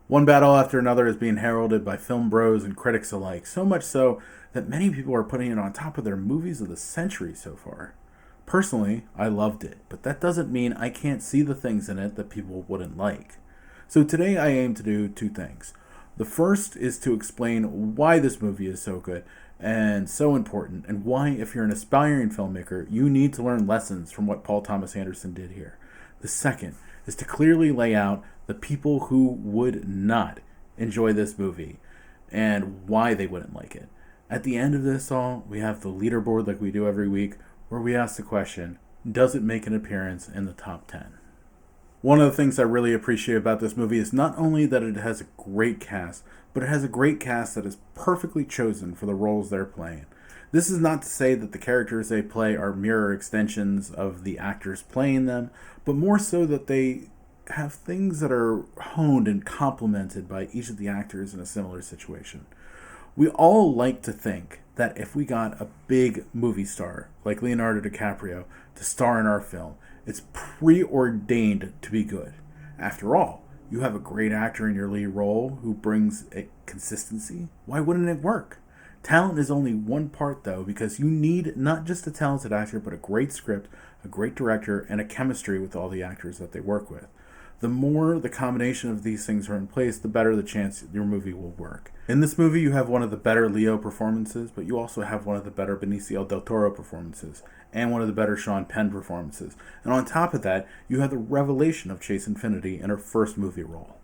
One battle after another is being heralded by film bros and critics alike, so much so that many people are putting it on top of their movies of the century so far. Personally, I loved it, but that doesn't mean I can't see the things in it that people wouldn't like. So today I aim to do two things. The first is to explain why this movie is so good and so important, and why, if you're an aspiring filmmaker, you need to learn lessons from what Paul Thomas Anderson did here. The second is to clearly lay out the people who would not enjoy this movie and why they wouldn't like it. At the end of this all, we have the leaderboard like we do every week, where we ask the question, does it make an appearance in the top 10? One of the things I really appreciate about this movie is not only that it has a great cast, but it has a great cast that is perfectly chosen for the roles they're playing. This is not to say that the characters they play are mirror extensions of the actors playing them, but more so that they have things that are honed and complemented by each of the actors in a similar situation. We all like to think that if we got a big movie star like Leonardo DiCaprio to star in our film, it's preordained to be good. After all, you have a great actor in your lead role who brings a consistency. Why wouldn't it work? Talent is only one part, though, because you need not just a talented actor, but a great script, a great director, and a chemistry with all the actors that they work with. The more the combination of these things are in place, the better the chance your movie will work. In this movie, you have one of the better Leo performances, but you also have one of the better Benicio del Toro performances, and one of the better Sean Penn performances. And on top of that, you have the revelation of Chase Infinity in her first movie role.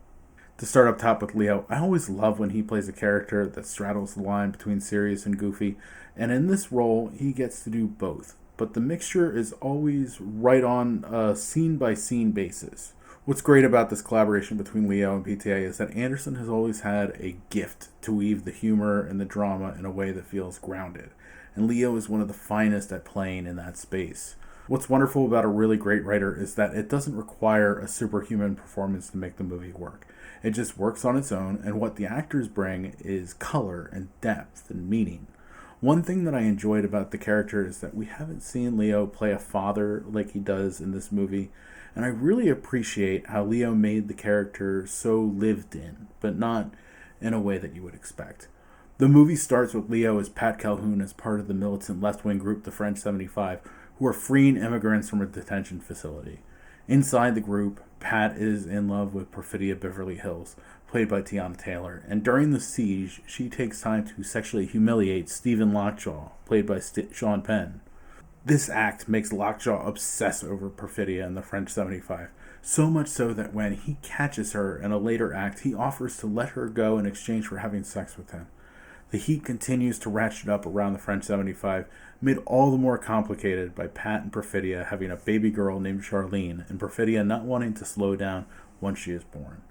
To start up top with Leo, I always love when he plays a character that straddles the line between serious and goofy, and in this role, he gets to do both. But the mixture is always right on a scene-by-scene basis. What's great about this collaboration between Leo and PTA is that Anderson has always had a gift to weave the humor and the drama in a way that feels grounded, and Leo is one of the finest at playing in that space. What's wonderful about a really great writer is that it doesn't require a superhuman performance to make the movie work. It just works on its own, and what the actors bring is color and depth and meaning. One thing that I enjoyed about the character is that we haven't seen Leo play a father like he does in this movie, and I really appreciate how Leo made the character so lived in, but not in a way that you would expect. The movie starts with Leo as Pat Calhoun as part of the militant left-wing group, the French 75, who are freeing immigrants from a detention facility. Inside the group, Pat is in love with Perfidia Beverly Hills, played by Tiana Taylor, and during the siege, she takes time to sexually humiliate Stephen Lockjaw, played by Sean Penn. This act makes Lockjaw obsess over Perfidia and the French 75, so much so that when he catches her in a later act, he offers to let her go in exchange for having sex with him. The heat continues to ratchet up around the French 75, made all the more complicated by Pat and Perfidia having a baby girl named Charlene, and Perfidia not wanting to slow down once she is born.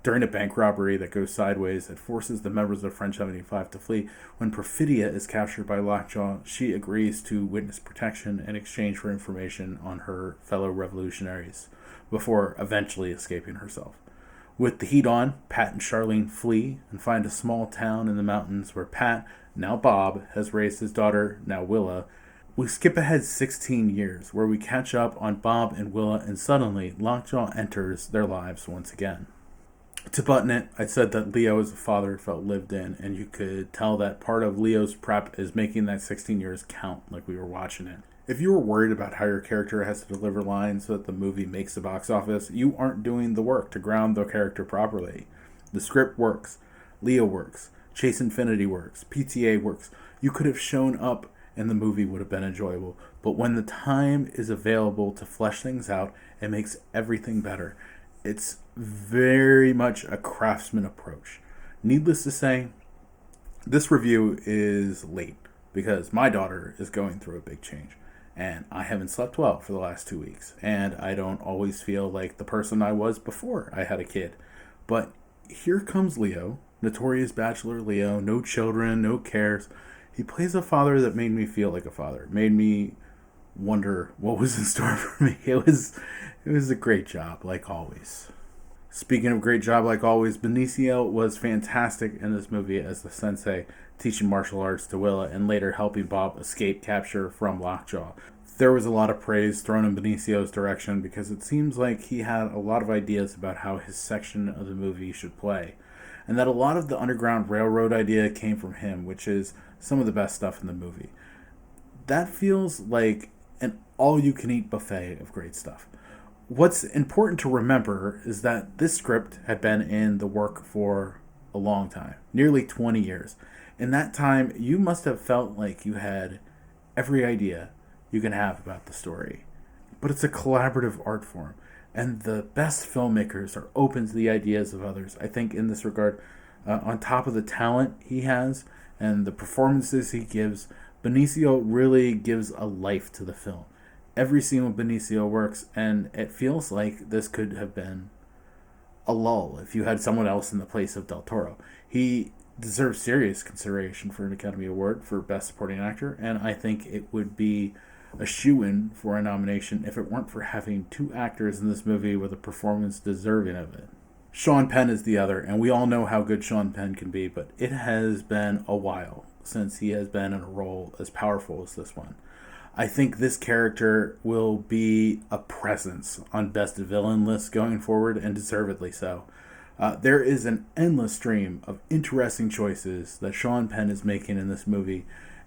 During a bank robbery that goes sideways, it forces the members of French 75 to flee. When Perfidia is captured by Lockjaw, she agrees to witness protection in exchange for information on her fellow revolutionaries, before eventually escaping herself. With the heat on, Pat and Charlene flee and find a small town in the mountains where Pat, now Bob, has raised his daughter, now Willa. We skip ahead 16 years, where we catch up on Bob and Willa, and suddenly Lockjaw enters their lives once again. To button it, I said that Leo as a father felt lived in, and you could tell that part of Leo's prep is making that 16 years count like we were watching it. If you were worried about how your character has to deliver lines so that the movie makes the box office, you aren't doing the work to ground the character properly. The script works, Leo works, Chase Infinity works, PTA works. You could have shown up and the movie would have been enjoyable, but when the time is available to flesh things out, it makes everything better. It's very much a craftsman approach. Needless to say, this review is late because my daughter is going through a big change, and I haven't slept well for the last 2 weeks, and I don't always feel like the person I was before I had a kid. But here comes Leo, notorious bachelor Leo, no children, no cares. He plays a father that made me feel like a father, made me wonder what was in store for me. It was a great job, like always. Speaking of great job, like always, Benicio was fantastic in this movie as the sensei, teaching martial arts to Willa and later helping Bob escape capture from Lockjaw. There was a lot of praise thrown in Benicio's direction because it seems like he had a lot of ideas about how his section of the movie should play, and that a lot of the Underground Railroad idea came from him, which is some of the best stuff in the movie. That feels like an all-you-can-eat buffet of great stuff. What's important to remember is that this script had been in the work for a long time, nearly 20 years. In that time, you must have felt like you had every idea you can have about the story. But it's a collaborative art form, and the best filmmakers are open to the ideas of others. I think in this regard, on top of the talent he has and the performances he gives, Benicio really gives a life to the film. Every scene with Benicio works, and it feels like this could have been a lull if you had someone else in the place of Del Toro. He deserves serious consideration for an Academy Award for Best Supporting Actor, and I think it would be a shoo-in for a nomination if it weren't for having two actors in this movie with a performance deserving of it. Sean Penn is the other, and we all know how good Sean Penn can be, but it has been a while since he has been in a role as powerful as this one. I think this character will be a presence on Best Villain lists going forward, and deservedly so. There is an endless stream of interesting choices that Sean Penn is making in this movie,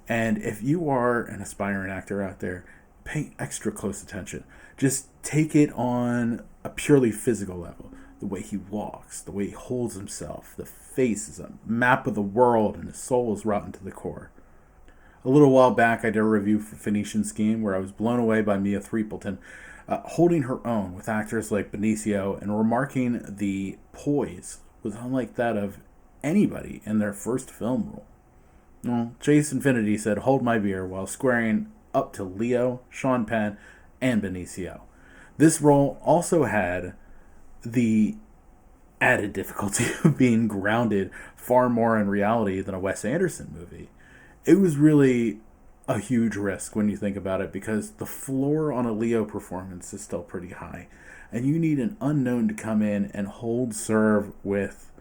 and if you are an aspiring actor out there, pay extra close attention. Just take it on a purely physical level. The way he walks, the way he holds himself, the face is a map of the world, and his soul is rotten to the core. A little while back, I did a review for Phoenician Scheme where I was blown away by Mia Threepleton holding her own with actors like Benicio and remarking the poise was unlike that of anybody in their first film role. Well, Chase Infinity said, "Hold my beer," while squaring up to Leo, Sean Penn, and Benicio. This role also had the added difficulty of being grounded far more in reality than a Wes Anderson movie. It was really a huge risk when you think about it because the floor on a Leo performance is still pretty high, and you need an unknown to come in and hold serve with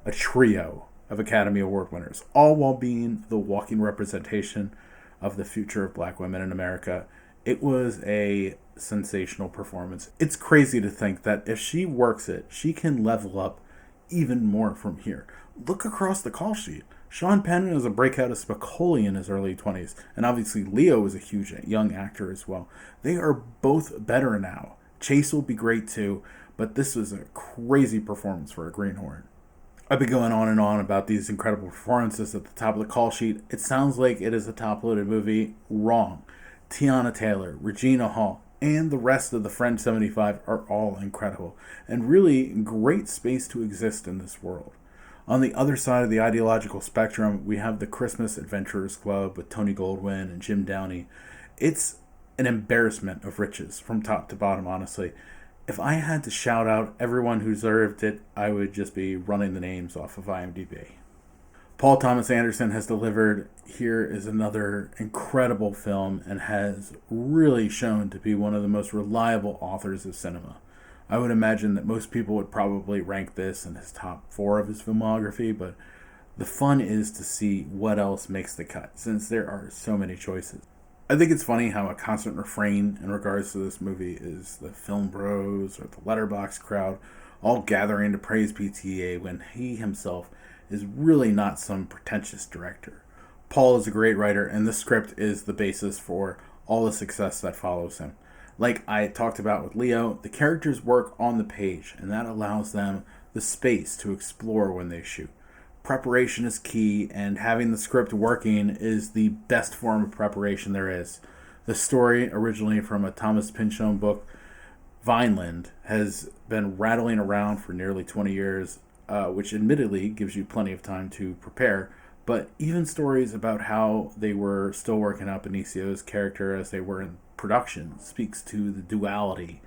a trio of Academy Award winners, all while being the walking representation of the future of black women in America. It was a sensational performance. It's crazy to think that if she works it, she can level up even more from here. Look across the call sheet. Sean Penn is a breakout as Spicoli in his early 20s, and obviously Leo is a huge young actor as well. They are both better now. Chase will be great too, but this was a crazy performance for a greenhorn. I've been going on and on about these incredible performances at the top of the call sheet. It sounds like it is a top-loaded movie. Wrong. Tiana Taylor, Regina Hall, and the rest of the French 75 are all incredible, and really great space to exist in this world. On the other side of the ideological spectrum, we have the Christmas Adventurers Club with Tony Goldwyn and Jim Downey. It's an embarrassment of riches from top to bottom, honestly. If I had to shout out everyone who deserved it, I would just be running the names off of IMDb. Paul Thomas Anderson has delivered. Here is another incredible film and has really shown to be one of the most reliable authors of cinema. I would imagine that most people would probably rank this in his top 4 of his filmography, but the fun is to see what else makes the cut, since there are so many choices. I think it's funny how a constant refrain in regards to this movie is the film bros or the Letterboxd crowd all gathering to praise PTA when he himself is really not some pretentious director. Paul is a great writer, and this script is the basis for all the success that follows him. Like I talked about with Leo, the characters work on the page, and that allows them the space to explore when they shoot. Preparation is key, and having the script working is the best form of preparation there is. The story, originally from a Thomas Pynchon book, Vineland, has been rattling around for nearly 20 years, which admittedly gives you plenty of time to prepare, but even stories about how they were still working out Benicio's character as they were in production speaks to the duality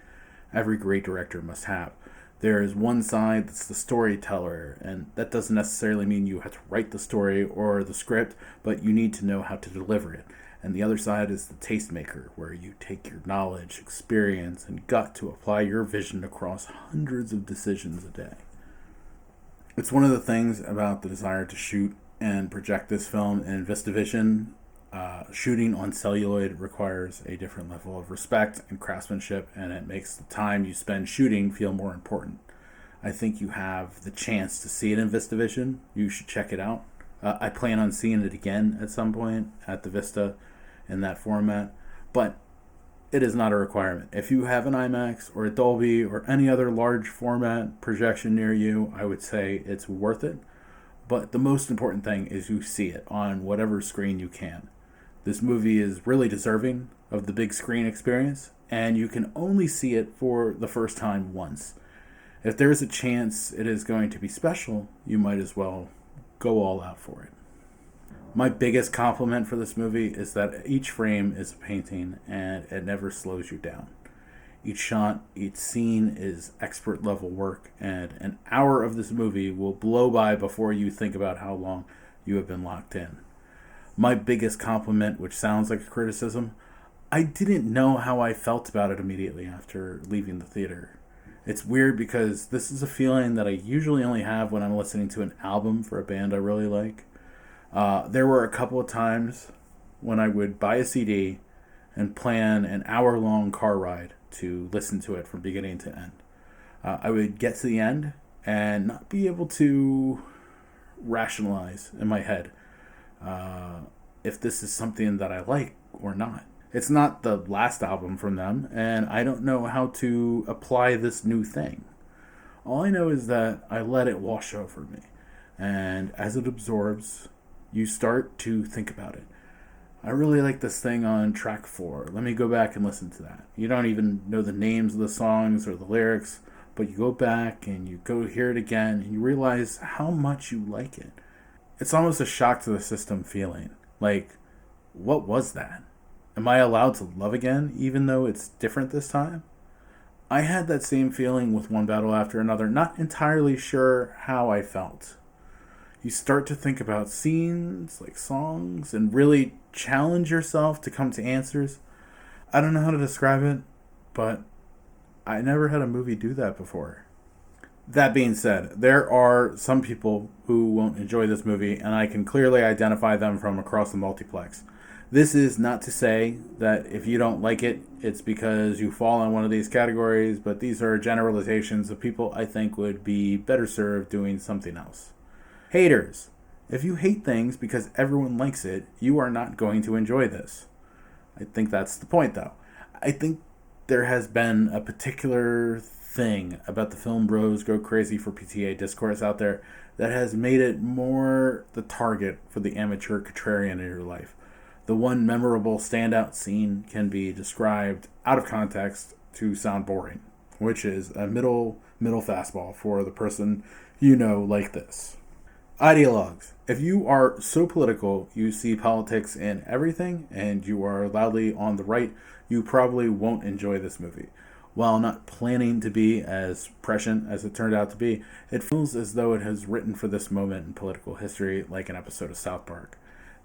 every great director must have. There is one side that's the storyteller, and that doesn't necessarily mean you have to write the story or the script, but you need to know how to deliver it. And the other side is the tastemaker, where you take your knowledge, experience, and gut to apply your vision across hundreds of decisions a day. It's one of the things about the desire to shoot and project this film in VistaVision. Shooting on celluloid requires a different level of respect and craftsmanship, and it makes the time you spend shooting feel more important. I think you have the chance to see it in VistaVision. You should check it out. I plan on seeing it again at some point at the Vista in that format, but it is not a requirement. If you have an IMAX or a Dolby or any other large format projection near you, I would say it's worth it. But the most important thing is you see it on whatever screen you can. This movie is really deserving of the big screen experience, and you can only see it for the first time once. If there is a chance it is going to be special, you might as well go all out for it. My biggest compliment for this movie is that each frame is a painting and it never slows you down. Each shot, each scene is expert level work, and an hour of this movie will blow by before you think about how long you have been locked in. My biggest compliment, which sounds like a criticism, I didn't know how I felt about it immediately after leaving the theater. It's weird because this is a feeling that I usually only have when I'm listening to an album for a band I really like. There were a couple of times when I would buy a CD and plan an hour-long car ride to listen to it from beginning to end. I would get to the end and not be able to rationalize in my head if this is something that I like or not. It's not the last album from them, and I don't know how to apply this new thing. All I know is that I let it wash over me, and as it absorbs, you start to think about it. I really like this thing on track 4. Let me go back and listen to that. You don't even know the names of the songs or the lyrics, but you go back and you go hear it again, and you realize how much you like it. It's almost a shock to the system feeling. Like, what was that? Am I allowed to love again, even though it's different this time? I had that same feeling with One Battle After Another, not entirely sure how I felt. You start to think about scenes, like songs, and really challenge yourself to come to answers. I don't know how to describe it, but I never had a movie do that before. That being said, there are some people who won't enjoy this movie, and I can clearly identify them from across the multiplex. This is not to say that if you don't like it, it's because you fall in one of these categories, but these are generalizations of people I think would be better served doing something else. Haters. If you hate things because everyone likes it, you are not going to enjoy this. I think that's the point, though. I think there has been a particular thing about the Film Bros Go Crazy for PTA discourse out there that has made it more the target for the amateur contrarian in your life. The one memorable standout scene can be described out of context to sound boring, which is a middle fastball for the person you know like this. Ideologues. If you are so political you see politics in everything and you are loudly on the right, you probably won't enjoy this movie. While not planning to be as prescient as it turned out to be, it feels as though it has written for this moment in political history like an episode of South Park.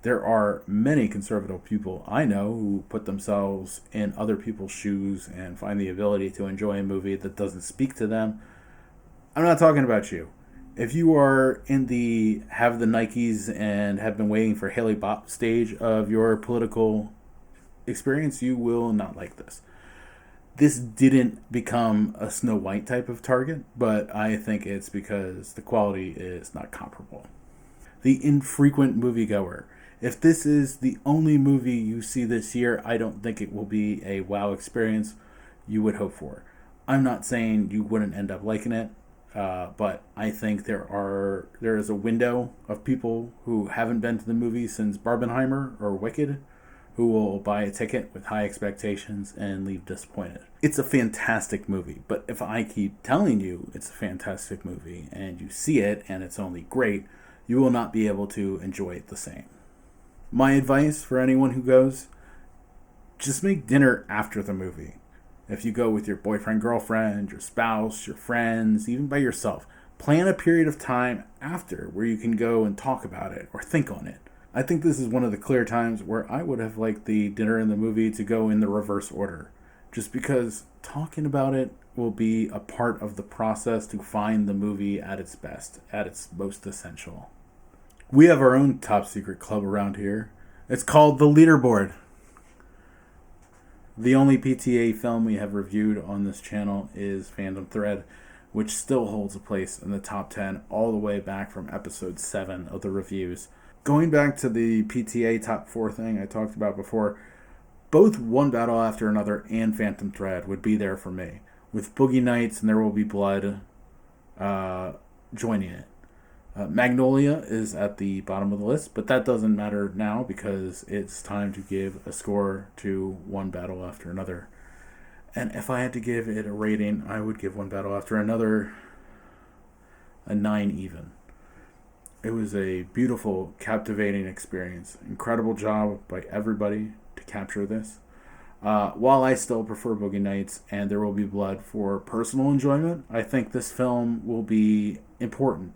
There are many conservative people I know who put themselves in other people's shoes and find the ability to enjoy a movie that doesn't speak to them. I'm not talking about you. If you are in the have the Nikes and have been waiting for Haley Bop stage of your political experience, you will not like this. This didn't become a Snow White type of target, but I think it's because the quality is not comparable. The infrequent moviegoer. If this is the only movie you see this year, I don't think it will be a wow experience you would hope for. I'm not saying you wouldn't end up liking it, but I think there is a window of people who haven't been to the movie since Barbenheimer or Wicked, who will buy a ticket with high expectations and leave disappointed. It's a fantastic movie, but if I keep telling you it's a fantastic movie and you see it and it's only great, you will not be able to enjoy it the same. My advice for anyone who goes, just make dinner after the movie. If you go with your boyfriend, girlfriend, your spouse, your friends, even by yourself, plan a period of time after where you can go and talk about it or think on it. I think this is one of the clear times where I would have liked the dinner and the movie to go in the reverse order, just because talking about it will be a part of the process to find the movie at its best, at its most essential. We have our own top secret club around here. It's called the Leaderboard. The only PTA film we have reviewed on this channel is Phantom Thread, which still holds a place in the top 10 all the way back from episode 7 of the reviews. Going back to the PTA top 4 thing I talked about before, both One Battle After Another and Phantom Thread would be there for me, with Boogie Nights and There Will Be Blood joining it. Magnolia is at the bottom of the list, but that doesn't matter now because it's time to give a score to One Battle After Another. And if I had to give it a rating, I would give One Battle After Another a 9 even. It was a beautiful, captivating experience. Incredible job by everybody to capture this. While I still prefer Boogie Nights and There Will Be Blood for personal enjoyment, I think this film will be important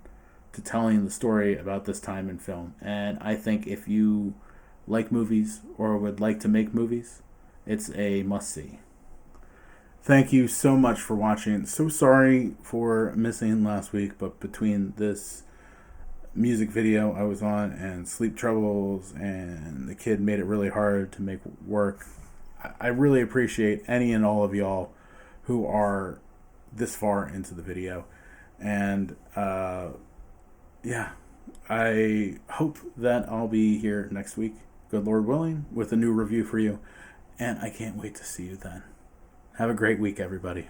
to telling the story about this time in film. And I think if you like movies or would like to make movies, it's a must-see. Thank you so much for watching. So sorry for missing last week, but between this music video I was on and sleep troubles and the kid made it really hard to make work, I really appreciate any and all of y'all who are this far into the video. And yeah, I hope that I'll be here next week, good Lord willing, with a new review for you. And I can't wait to see you then. Have a great week, everybody.